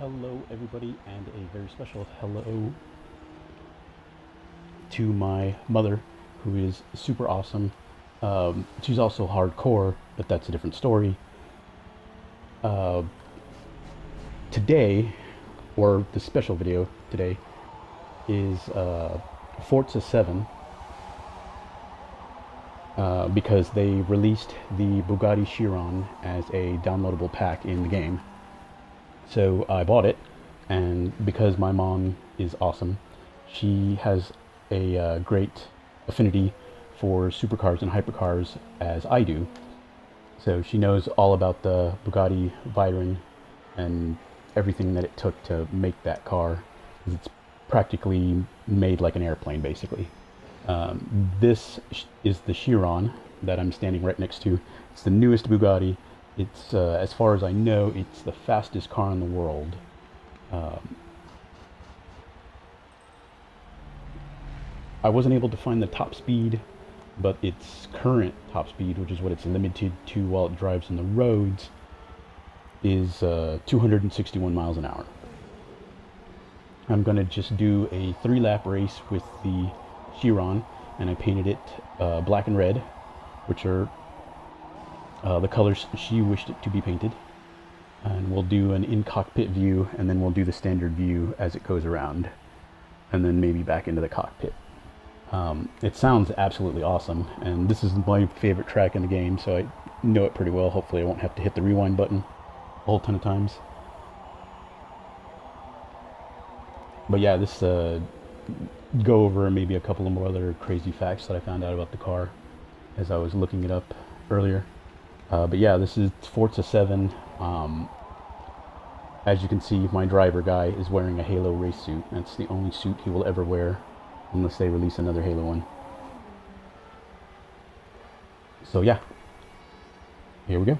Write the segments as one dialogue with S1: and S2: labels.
S1: Hello everybody, and a very special hello to my mother, who is super awesome. She's also hardcore, but that's a different story. Uh, Today, or the special video today, is Forza 7, because they released the Bugatti Chiron as a downloadable pack in the game. So I bought it, and because my mom is awesome, she has a great affinity for supercars and hypercars as I do. So she knows all about the Bugatti Veyron and everything that it took to make that car. It's practically made like an airplane, basically. This is the Chiron that I'm standing right next to. It's the newest Bugatti. It's, as far as I know, it's the fastest car in the world. I wasn't able to find the top speed, but its current top speed, which is what it's limited to while it drives on the roads, is 261 miles an hour. I'm going to just do a 3-lap race with the Chiron, and I painted it black and red, which are the colors she wished it to be painted. And we'll do an in-cockpit view, and then we'll do the standard view as it goes around, and then maybe back into the cockpit. It sounds absolutely awesome, and this is my favorite track in the game, so I know it pretty well. Hopefully I won't have to hit the rewind button a whole ton of times. But yeah, this go over maybe a couple of more other crazy facts that I found out about the car as I was looking it up earlier. But yeah, this is Forza 7. As you can see, my driver guy is wearing a Halo race suit. That's the only suit he will ever wear unless they release another Halo one. So yeah, here we go.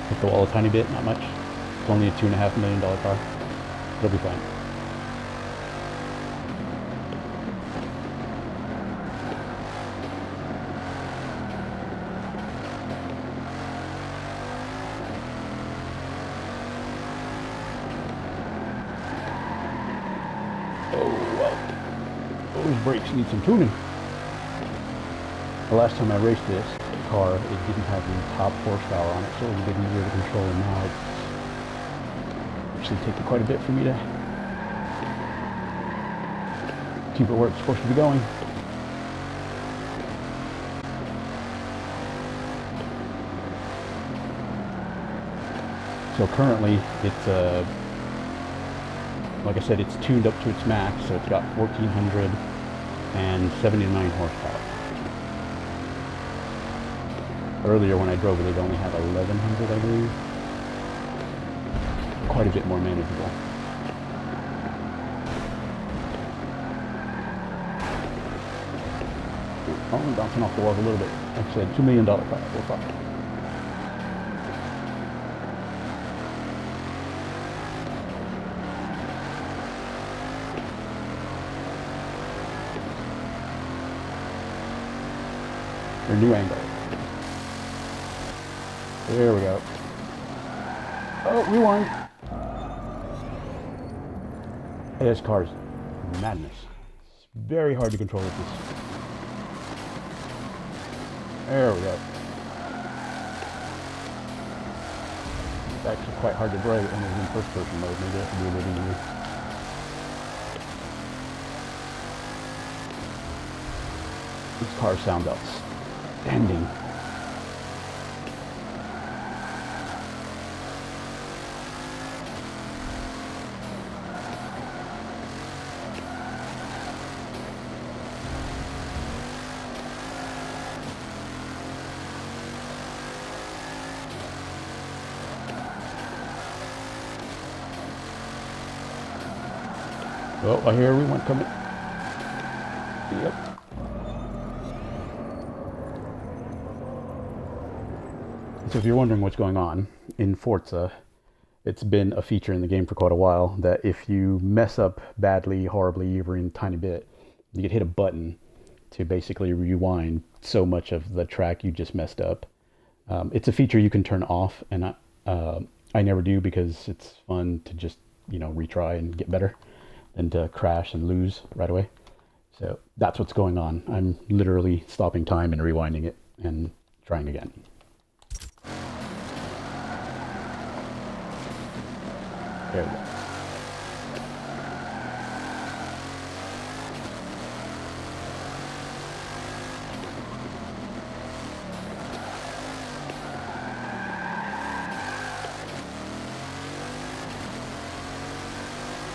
S1: Hit the wall a tiny bit, not much. It's only a $2.5 million car. It'll be fine. Oh, well, those brakes need some tuning. The last time I raced this car, it didn't have the top horsepower on it, so it was a bit easier to control, and now it's actually taking quite a bit for me to keep it where it's supposed to be going. So currently, it's like I said, it's tuned up to its max, so it's got 1,479 horsepower. Earlier when I drove it, it only had 1,100, I believe. Quite a bit more manageable. Only bouncing off the walls a little bit. Like I said, $2 million car. We're fine. Your new angle. There we go. Oh, rewind. Hey, this car's madness. It's very hard to control with this. There we go. It's actually quite hard to drive it when it's in first person mode. Maybe that could be a little easier. These cars sound outstanding. Oh, I hear everyone coming. Yep. So if you're wondering what's going on, in Forza, it's been a feature in the game for quite a while that if you mess up badly, horribly, even a tiny bit, you can hit a button to basically rewind so much of the track you just messed up. It's a feature you can turn off, and I never do because it's fun to just, retry and get better than to crash and lose right away. So that's what's going on. I'm literally stopping time and rewinding it and trying again. There we go.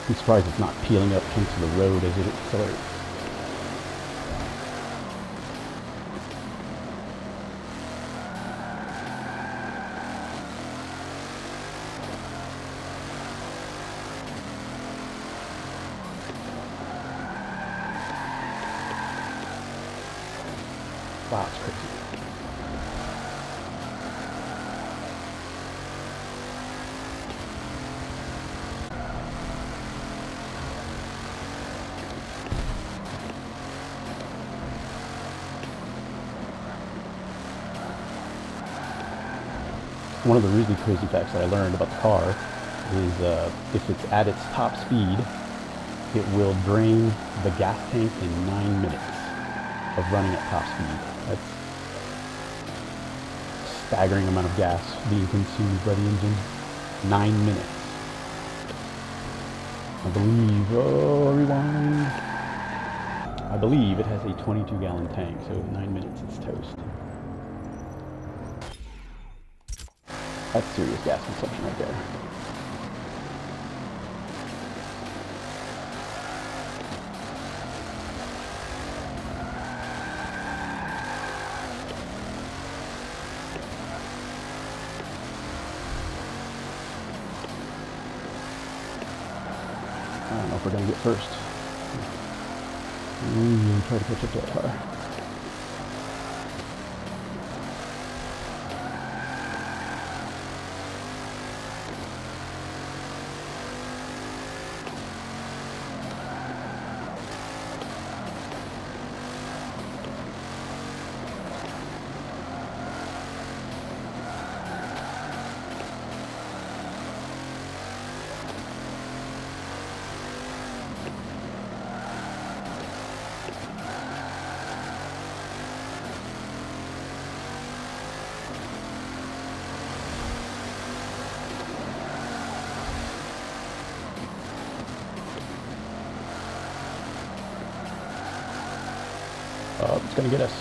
S1: I'm surprised it's not peeling up into the road as it accelerates. Wow, it's crazy. One of the really crazy facts that I learned about the car is if it's at its top speed, it will drain the gas tank in 9 minutes of running at top speed. That's a staggering amount of gas being consumed by the engine. 9 minutes. I believe, rewind. I believe it has a 22-gallon tank, so 9 minutes it's toast. That's serious gas consumption right there. I don't know if we're going to get first. Try to catch up to that car. It's going to get us.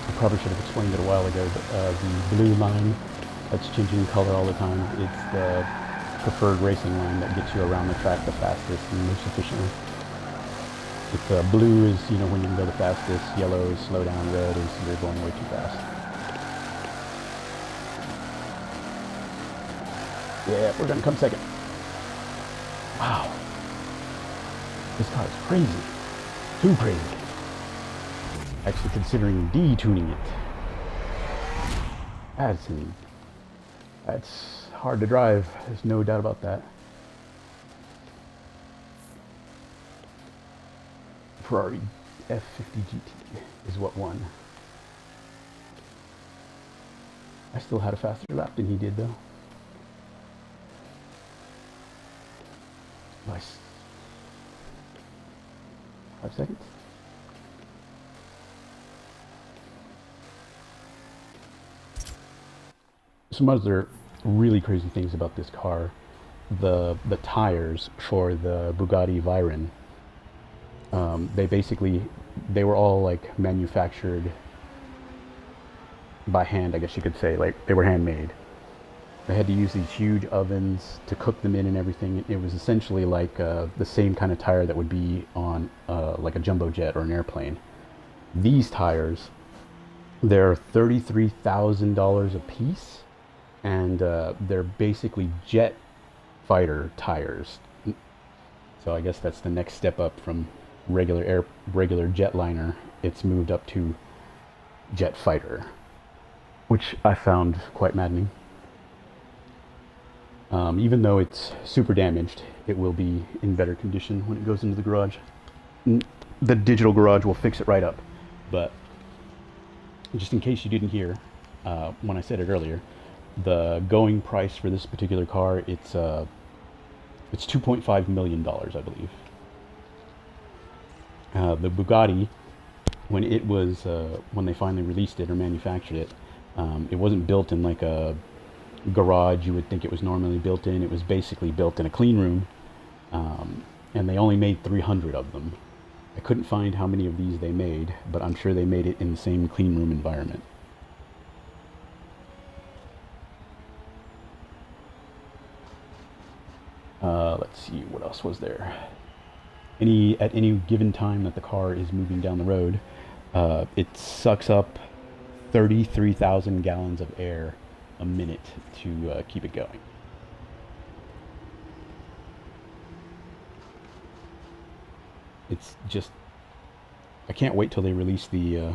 S1: I probably should have explained it a while ago, but the blue line that's changing color all the time, it's the preferred racing line that gets you around the track the fastest and most efficiently. It's blue is, when you can go the fastest, yellow is slow down, red is you're going way too fast. Yeah, we're going to come second. Wow. This car is crazy. Too crazy. Actually considering detuning it. That's hard to drive. There's no doubt about that. Ferrari F50 GT is what won. I still had a faster lap than he did, though. Nice. 5 seconds. some other really crazy things about this car. The tires for the Bugatti Veyron, they were all like manufactured by hand, I guess you could say. Like, they were handmade. They had to use these huge ovens to cook them in and everything. It was essentially like the same kind of tire that would be on like a jumbo jet or an airplane. These tires, they're $33,000 a piece, and they're basically jet fighter tires. So I guess that's the next step up from regular jetliner. It's moved up to jet fighter, which I found quite maddening. Even though it's super damaged, it will be in better condition when it goes into the garage. The digital garage will fix it right up. But just in case you didn't hear, when I said it earlier, the going price for this particular car, it's $2.5 million, I believe. The Bugatti, when they finally released it or manufactured it, it wasn't built in like a garage you would think it was normally built in. It was basically built in a clean room, and they only made 300 of them. I couldn't find how many of these they made, but I'm sure they made it in the same clean room environment. Let's see, what else was there? At any given time that the car is moving down the road, it sucks up 33,000 gallons of air a minute to keep it going. It's just, I can't wait till they release the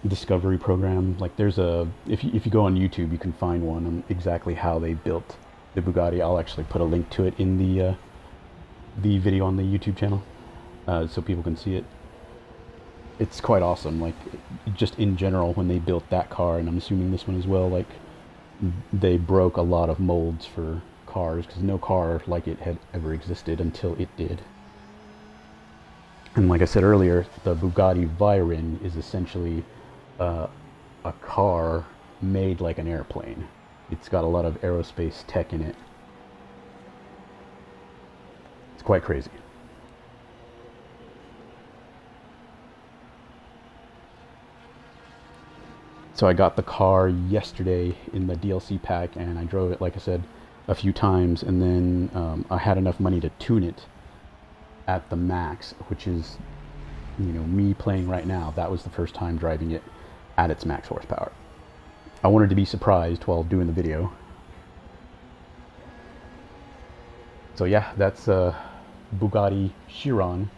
S1: Discovery program. Like, there's if you go on YouTube, you can find one on exactly how they built the Bugatti. I'll actually put a link to it in the video on the YouTube channel, so people can see it. It's quite awesome. Like, just in general, when they built that car, and I'm assuming this one as well, like, they broke a lot of molds for cars, because no car like it had ever existed until it did. And like I said earlier, the Bugatti Veyron is essentially a car made like an airplane. It's got a lot of aerospace tech in it. It's quite crazy. So I got the car yesterday in the DLC pack, and I drove it, like I said, a few times, and then I had enough money to tune it at the max, which is, me playing right now. That was the first time driving it at its max horsepower. I wanted to be surprised while doing the video. So yeah, that's Bugatti Chiron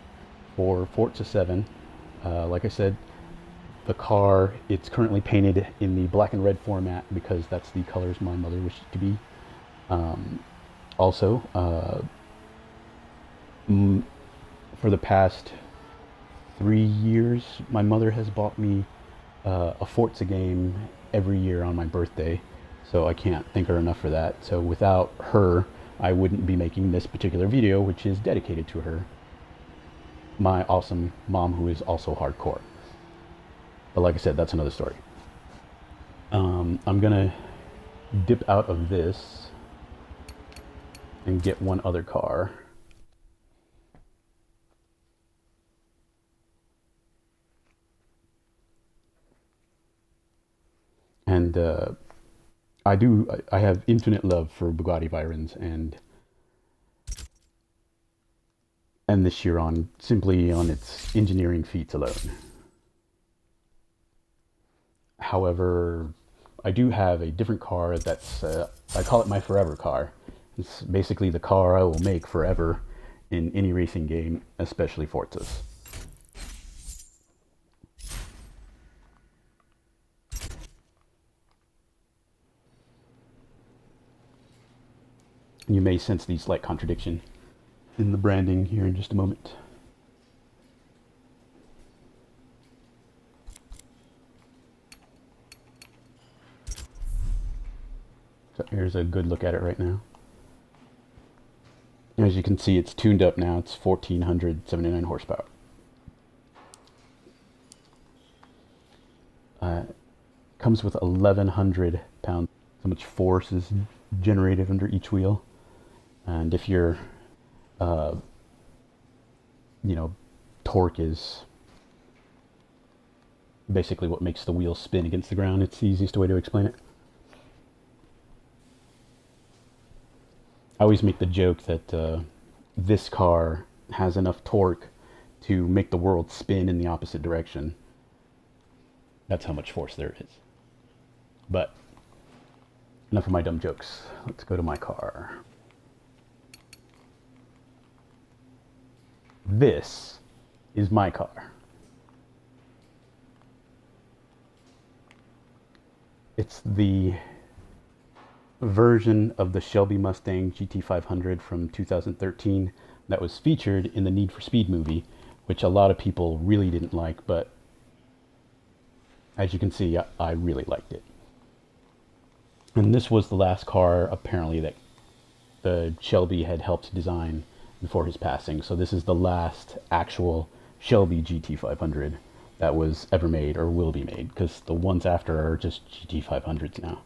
S1: for Forza 7. Like I said, the car, it's currently painted in the black and red format because that's the colors my mother wished it to be. Also, for the past 3 years, my mother has bought me a Forza game every year on my birthday, so I can't thank her enough for that. So without her, I wouldn't be making this particular video, which is dedicated to her, my awesome mom, who is also hardcore. But like I said, that's another story. I'm gonna dip out of this and get one other car. And I have infinite love for Bugatti Veyrons and the Chiron, simply on its engineering feats alone. However, I do have a different car that's, I call it my forever car. It's basically the car I will make forever in any racing game, especially Forza's. You may sense the slight contradiction in the branding here in just a moment. So here's a good look at it right now. As you can see, it's tuned up now. It's 1,479 horsepower. Comes with 1,100 so much force is generated under each wheel. And if your, torque is basically what makes the wheel spin against the ground, it's the easiest way to explain it. I always make the joke that this car has enough torque to make the world spin in the opposite direction. That's how much force there is. But enough of my dumb jokes. Let's go to my car. This is my car. It's the version of the Shelby Mustang GT500 from 2013 that was featured in the Need for Speed movie, which a lot of people really didn't like, but as you can see, I really liked it. And this was the last car, apparently, that the Shelby had helped design before his passing. So this is the last actual Shelby GT500 that was ever made or will be made, because the ones after are just GT500s now.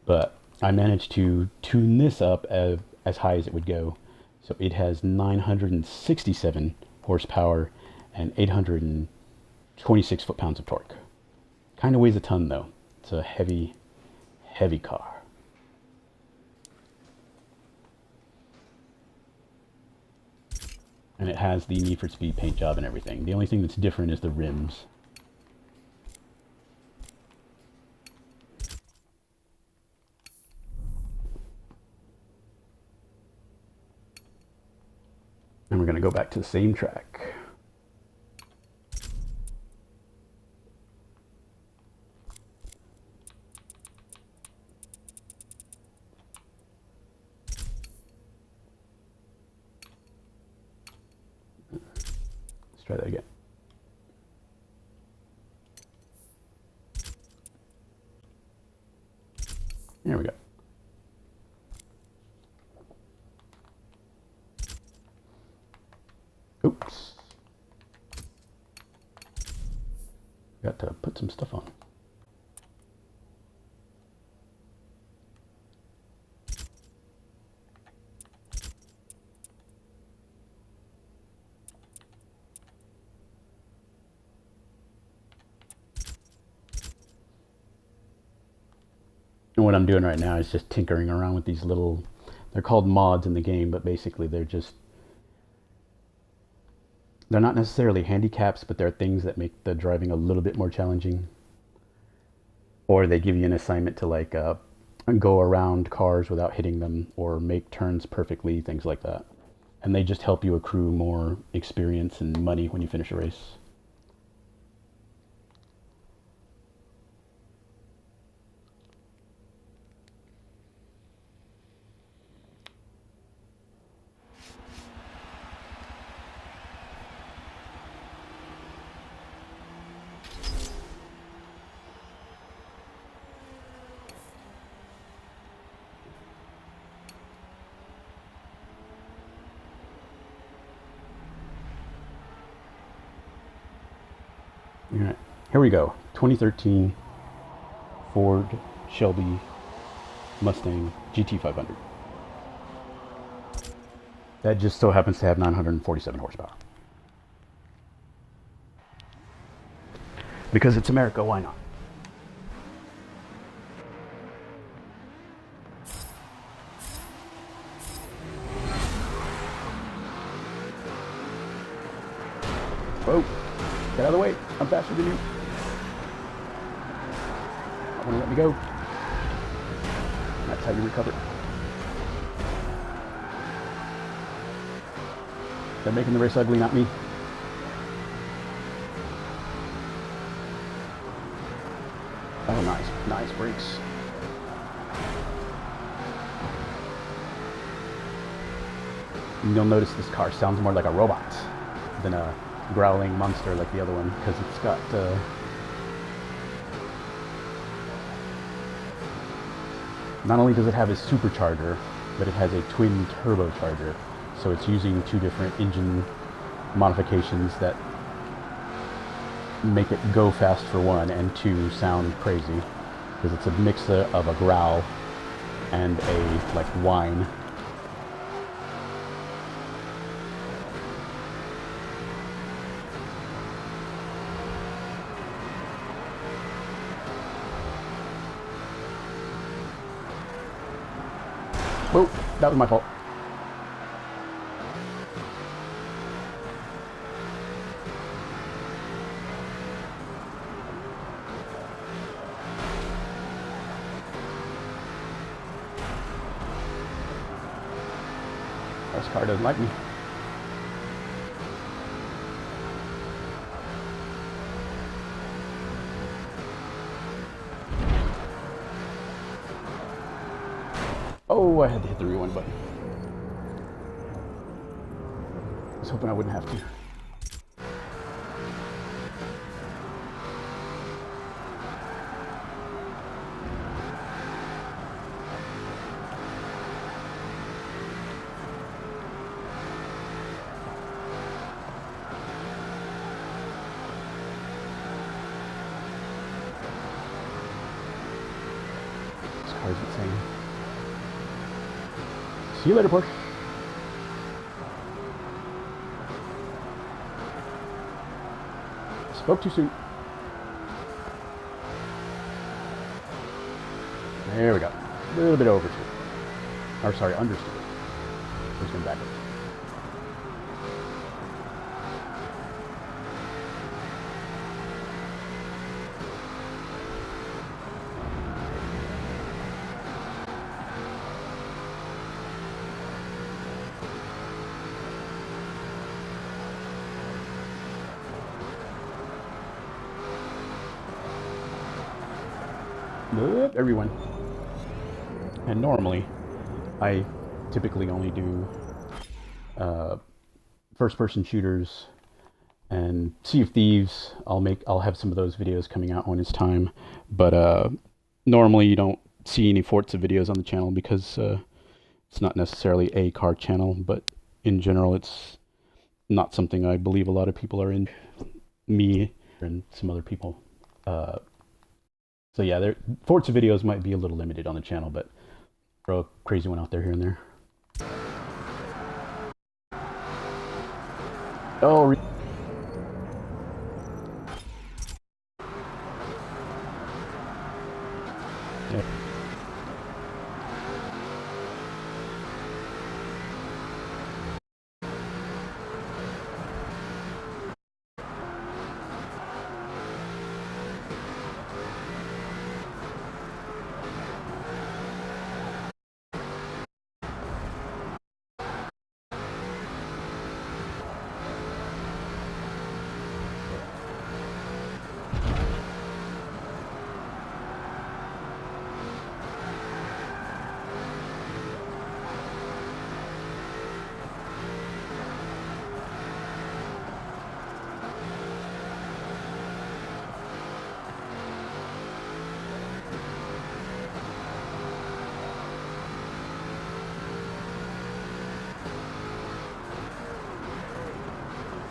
S1: But I managed to tune this up as high as it would go. So it has 967 horsepower and 826 foot-pounds of torque. Kind of weighs a ton, though. It's a heavy, heavy car. And it has the Need for Speed paint job and everything. The only thing that's different is the rims. And we're going to go back to the same track. Let's try that again. There we go. Oops. Got to put some stuff on. And what I'm doing right now is just tinkering around with these little, they're called mods in the game, but basically they're not necessarily handicaps, but they're things that make the driving a little bit more challenging. Or they give you an assignment to like go around cars without hitting them, or make turns perfectly, things like that. And they just help you accrue more experience and money when you finish a race. All right, here we go. 2013 Ford Shelby Mustang GT500. That just so happens to have 947 horsepower. Because it's America, why not? Whoa. Get out of the way. I'm faster than you. I want to let me go. That's how you recover. They're making the race ugly, not me. Oh, nice. Nice brakes. You'll notice this car sounds more like a robot than a growling monster like the other one, because it's got not only does it have a supercharger, but it has a twin turbocharger, so it's using two different engine modifications that make it go fast for one and two sound crazy. because it's a mix of a growl and a like whine. Whoa, that was my fault. This car doesn't like me. Oh, I had to hit the rewind button. I was hoping I wouldn't have to. This car's insane. See you later, Porsche. Spoke too soon. There we go. A little bit oversteer. Or sorry, understeer. Just going backwards. Everyone. And normally, I typically only do first-person shooters and Sea of Thieves. I'll have some of those videos coming out when it's time. But normally, you don't see any Forza videos on the channel because it's not necessarily a car channel. But in general, it's not something I believe a lot of people are in. Me and some other people. So yeah, Forza videos might be a little limited on the channel, but throw a crazy one out there here and there. Oh, yeah.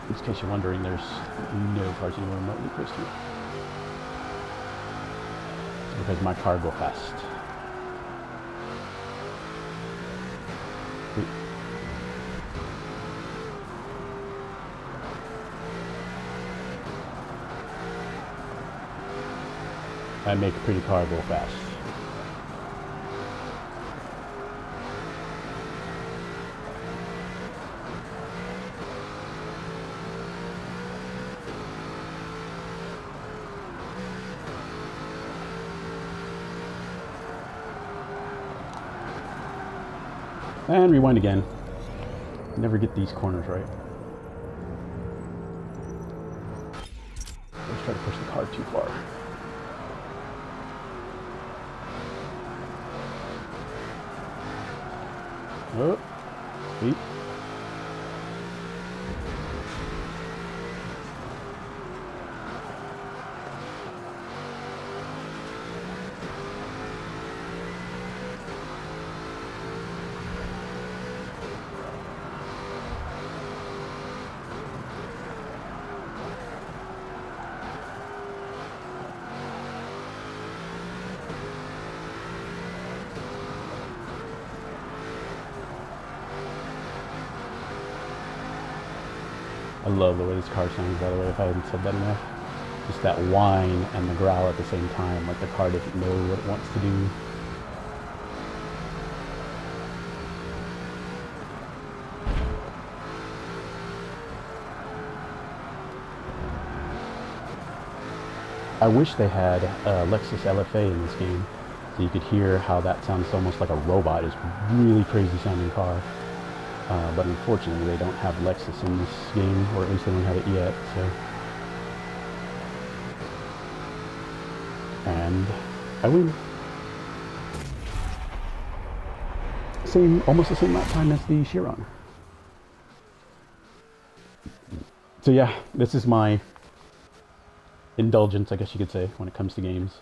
S1: Just in case you're wondering, there's no cars anywhere remotely close to me. It's because my car go fast. I make a pretty car go fast. And rewind again. Never get these corners right. Let's try to push the car too far. Oh, see? love the way this car sounds, by the way, if I hadn't said that enough. Just that whine and the growl at the same time, like the car doesn't know what it wants to do. I wish they had Lexus LFA in this game, so you could hear how that sounds almost like a robot. It's a really crazy sounding car. But unfortunately, they don't have Lexus in this game, or at least they don't have it yet, so. And I win. Almost the same amount of time as the Chiron. So yeah, this is my indulgence, I guess you could say, when it comes to games.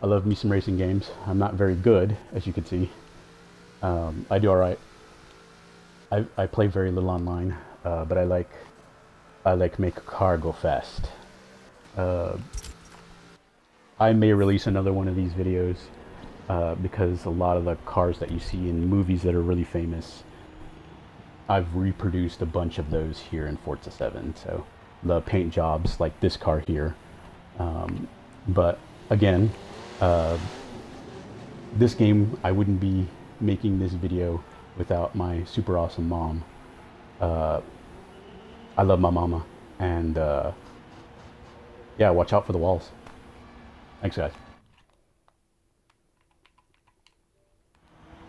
S1: I love me some racing games. I'm not very good, as you can see. I do alright. I play very little online, but I like make a car go fast. I may release another one of these videos because a lot of the cars that you see in movies that are really famous, I've reproduced a bunch of those here in Forza 7. So the paint jobs like this car here. But again, this game, I wouldn't be making this video without my super awesome mom. I love my mama, and yeah, watch out for the walls. Thanks, guys.